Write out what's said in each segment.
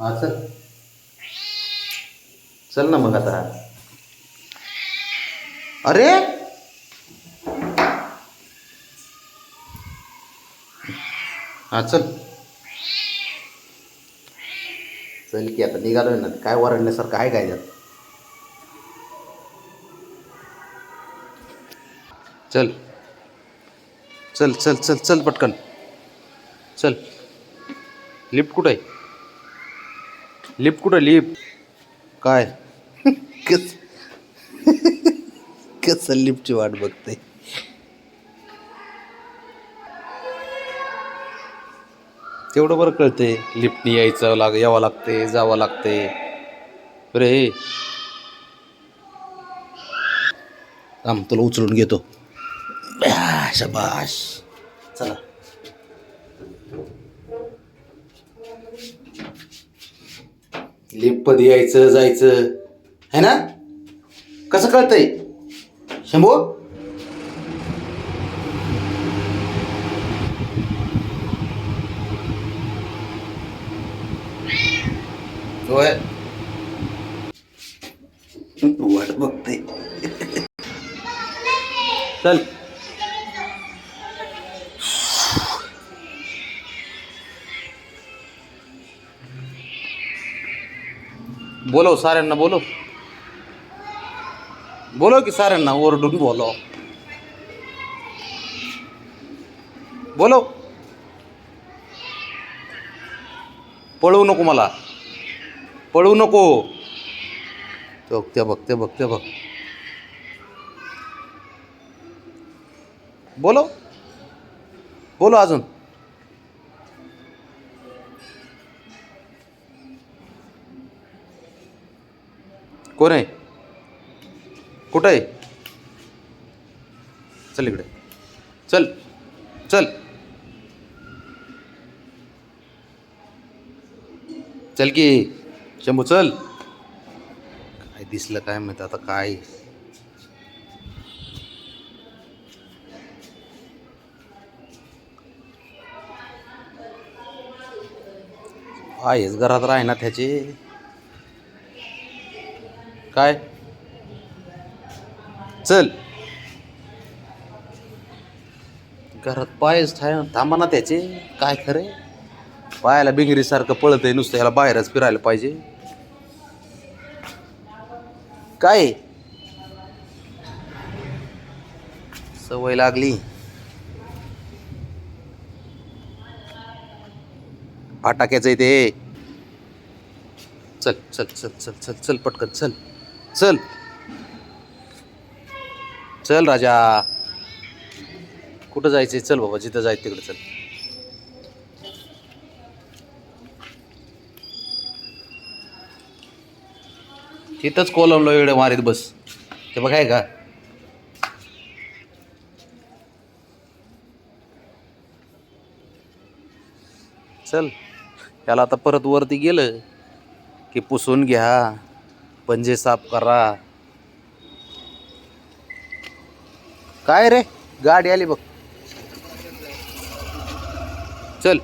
हा चल. चल ना मग आता. अरे हा चल. चल की आता निघालोय ना. काय वरडण्यासारखं आहे काय त्यात. चल चल चल चल चल पटकन चल. लिफ्ट कुठं आहे? लिफ्ट कुठं? लिफ्ट काय? कस कसं लिफ्टची वाट बघते. तेवढं बरं कळते लिफ्टनी यावं लागते जावं लागते. बरे हे थांब तुला उचलून घेतो. शाबाश. चला. लिफ्ट मध्ये यायचं जायचं है ना. कसं कळतंय शंभू? होय वाट बघते. चल. बोलव साऱ्यांना बोलव. बोलव की साऱ्यांना ओरडून बोलव. बोलव. पळवू नको मला. पळवू नको. ते बघ. बोलव. बोलव अजून. कोण आहे? कुठं आहे? चल इकडे. चल चल चल की शंभू चल. काय दिसलं काय माहिती आता काय. आहेच घरात राही ना त्याचे. काय चल. घरात पायच थांबा ना त्याचे. काय खरंय पायाला बिंगरीसारखं पळत आहे नुसतं. याला बाहेरच फिरायला पाहिजे. काय सवय लागली. फटाक्याचं आहे ते. चल चल चल चल चल चल पटकन चल. चल चल राजा. कुठं जायचंय? चल बाबा जिथं जायचं तिकडे चल. तिथंच कोलमलो एवढं मारीत बस. ते बघ आहे का. चल. त्याला आता परत वरती गेलं की पुसून घ्या, पंजे साफ करा. काय रे गाडी आली बघ. चल.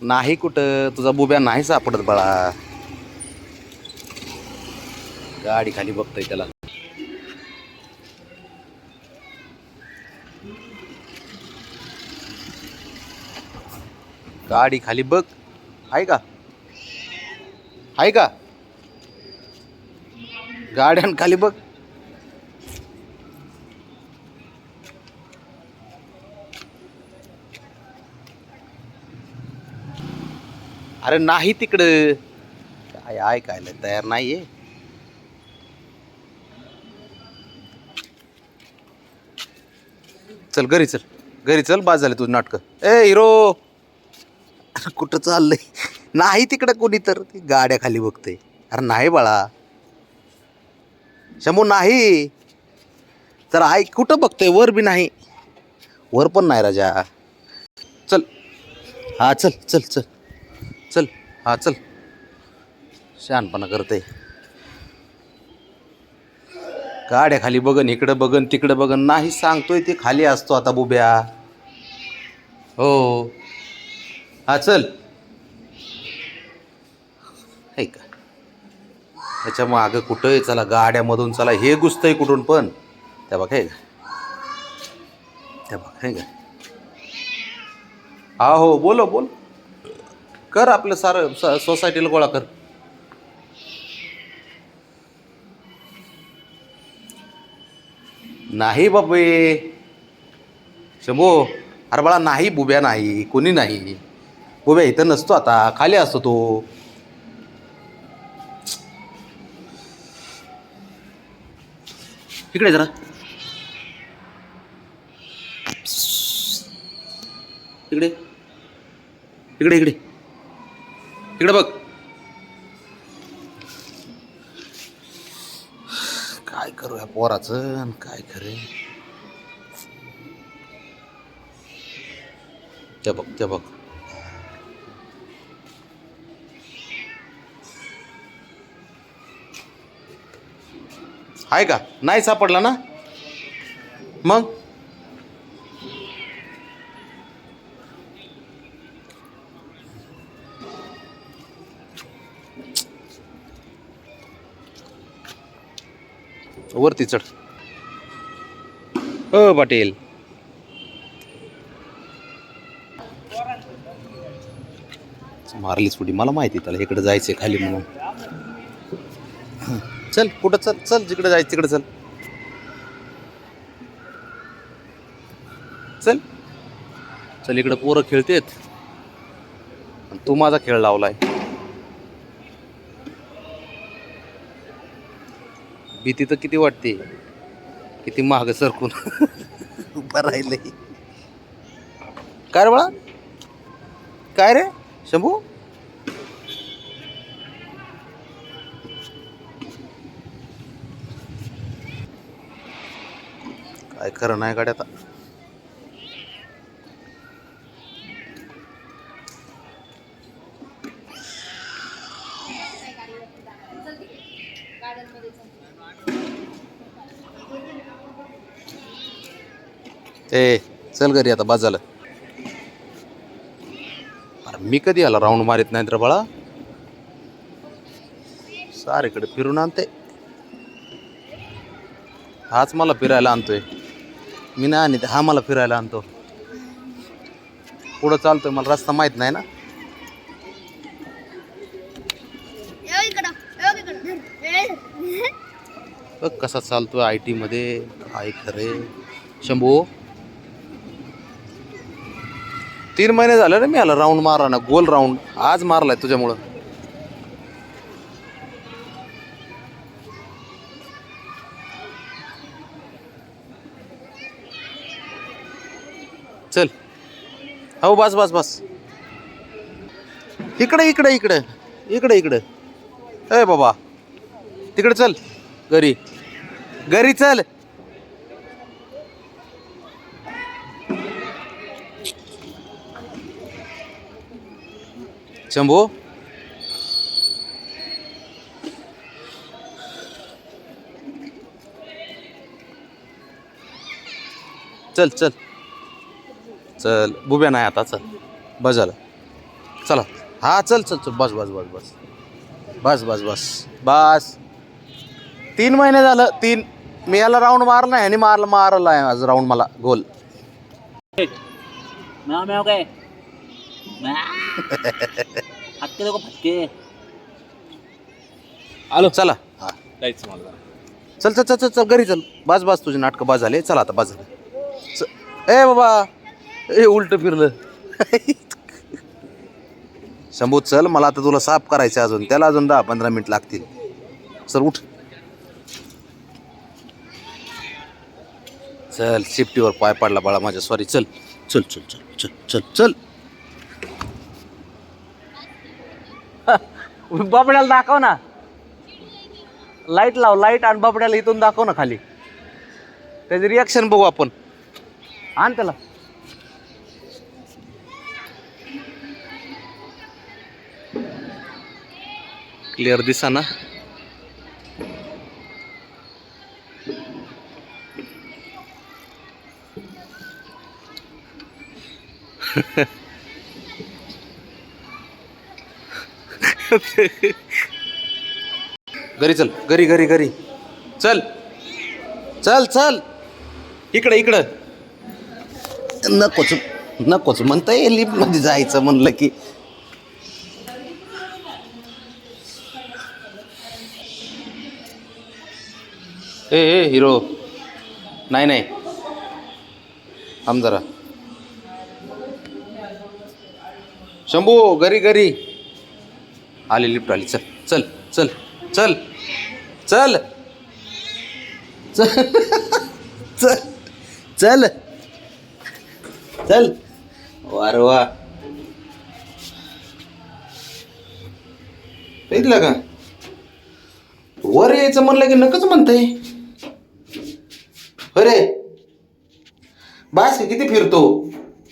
नाही कुठं तुझा बुब्या नाही सापडत बाळा. गाडी खाली बघतोय त्याला. गाडी खाली बघ. आहे का? आहे का? गाड्यान खाली बघ. अरे नाही तिकडं. काय ऐकायला तयार नाहीये. चल घरी चल. घरी चल. बाद झाले तुझं नाटकं. ए हिरो कुठं चाललंय? नाही तिकडं कोणी तर गाड्या खाली बघतंय. अरे नाही बाळा. शंभू नाही. तर ऐक कुठं बघतोय? वर बी नाही. वर पण नाही राजा. चल. हा चल चल चल चल. हा चल. शहाणपणा करते. गाड्या खाली बघन, इकडं बघन, तिकडं बघन, नाही सांगतोय ते खाली असतो आता बुब्या. हो हा चल. आहे का त्याच्या मागं कुठंय, चला गाड्यामधून चला, हे घुसतंय कुठून पण. त्या बघ आहे का, त्या बघ आहे का. हा हो बोलो बोल, कर आपलं सारं सोसायटीला गोळा कर. नाही बाबे शंभो, अरे बाळा नाही बुब्या, नाही कोणी नाही. बुब्या इथं नसतो, आता खाली असतो तो. इकडे जरा, इकडे इकडे इकडे इकडे बघ. काय करू या पोराचं, काय खरे. ते बघ ते बघ. आहे का, नाही सापडला ना मग. वरती चढ. हो पाटील, मारलीच उडी, मला माहिती त्याला इकडे जायचंय खाली म्हणून. चल कुठं, चल चल जिकडे जायचं तिकडे चल. चल चल, इकडे पोरं खेळतेत, तू माझा खेळ लावलाय. भीती तर किती वाटते, किती महाग सरकून उभं राहिलंय. काय रे बाळा, काय रे शंभू. काय खरं नाही गाड्या आता. ए चल घरी आता, बाज झालं. अरे मी कधी आला राऊंड मारित नाही तर बाळा, सारीकडे फिरून आणते. हाच मला फिरायला आणतोय, मी नाही आणि हा मला फिरायला आणतो. पुढं चालतोय, मला रस्ता माहित नाही ना. बघ कसा चालतोय IT मध्ये. काय खरे शंभू, 3 महिने झाले रे मी आला राऊंड मारा ना, गोल राऊंड आज मारलाय तुझ्यामुळं. चल हो, बस बस बस. इकडे इकडे इकडे इकडे इकडे. ए बाबा तिकडे चल, घरी घरी चल. शंभू चल चल चल, बुब्या नाही आता, चल बस झालं, चला. हा चल चल चल, बस बस बस बस बस बस बस बस. 3 महिने झालं, 3. मी याला राऊंड मारला नाही आणि मारला आहे आज राऊंड मला गोल. काय फटके लोक फटके. आलो चला. हा जायचं मला. चल चल चल चल चल घरी चल, बस बस तुझे नाटकं बाज झाले, चला आता बाज झाले. ए बाबा, ए उलट फिरलं. शंभू चल, मला आता तुला साफ करायचं अजून, त्याला अजून 10-15 मिनिट लागतील. सर उठ, चल. शिफ्टीवर पाय पडला बाळा माझ्या, सॉरी. चल चल चल चल चल चल चल. बाबड्याला दाखव ना, लाईट लाव, लाईट आणि बाबड्याला इथून दाखव ना खाली. त्याची रिॲक्शन बघू आपण. आण त्याला. क्लिअर दिसा ना. घरी चल, घरी घरी घरी चल चल चल. इकडं इकडं. नकोच नकोच म्हणता येईल लिफ्टमध्ये जायचं म्हणलं की. ए हिरो, नाही नाही, थांब जरा. शंभू घरी घरी. आली लिफ्ट आली. चल चल चल चल चल चल चल चल चल. वार वा, बघितलं का, वर यायचं म्हणलं की नकच म्हणताय. अरे बास किती फिरतो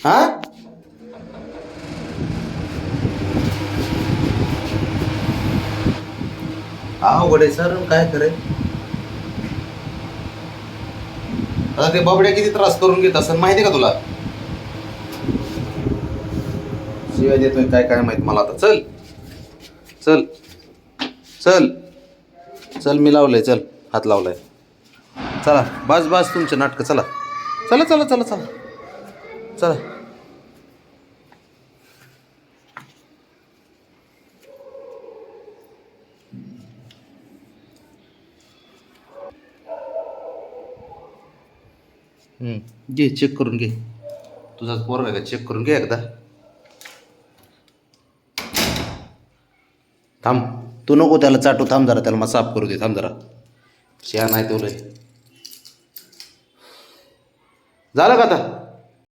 हा. अवघड आहे सर, काय करे. आता ते बाबड्या किती त्रास करून घेत असं माहिती का तुला. शिवाय देतोय काय काय माहित मला आता. चल चल चल चल, मी लावलंय. चल, हात लावलाय. चला बस बस तुमचे नाटकं. चला चला चला चला चला चला. घे, चेक करून घे. तुझाच पोरगा आहे का, चेक करून घे एकदा. थांब, तू नको त्याला चाटू. थांब जरा, त्याला मग साफ करू दे. थांब जरा, शहा नाही तो लय. झालं का आता.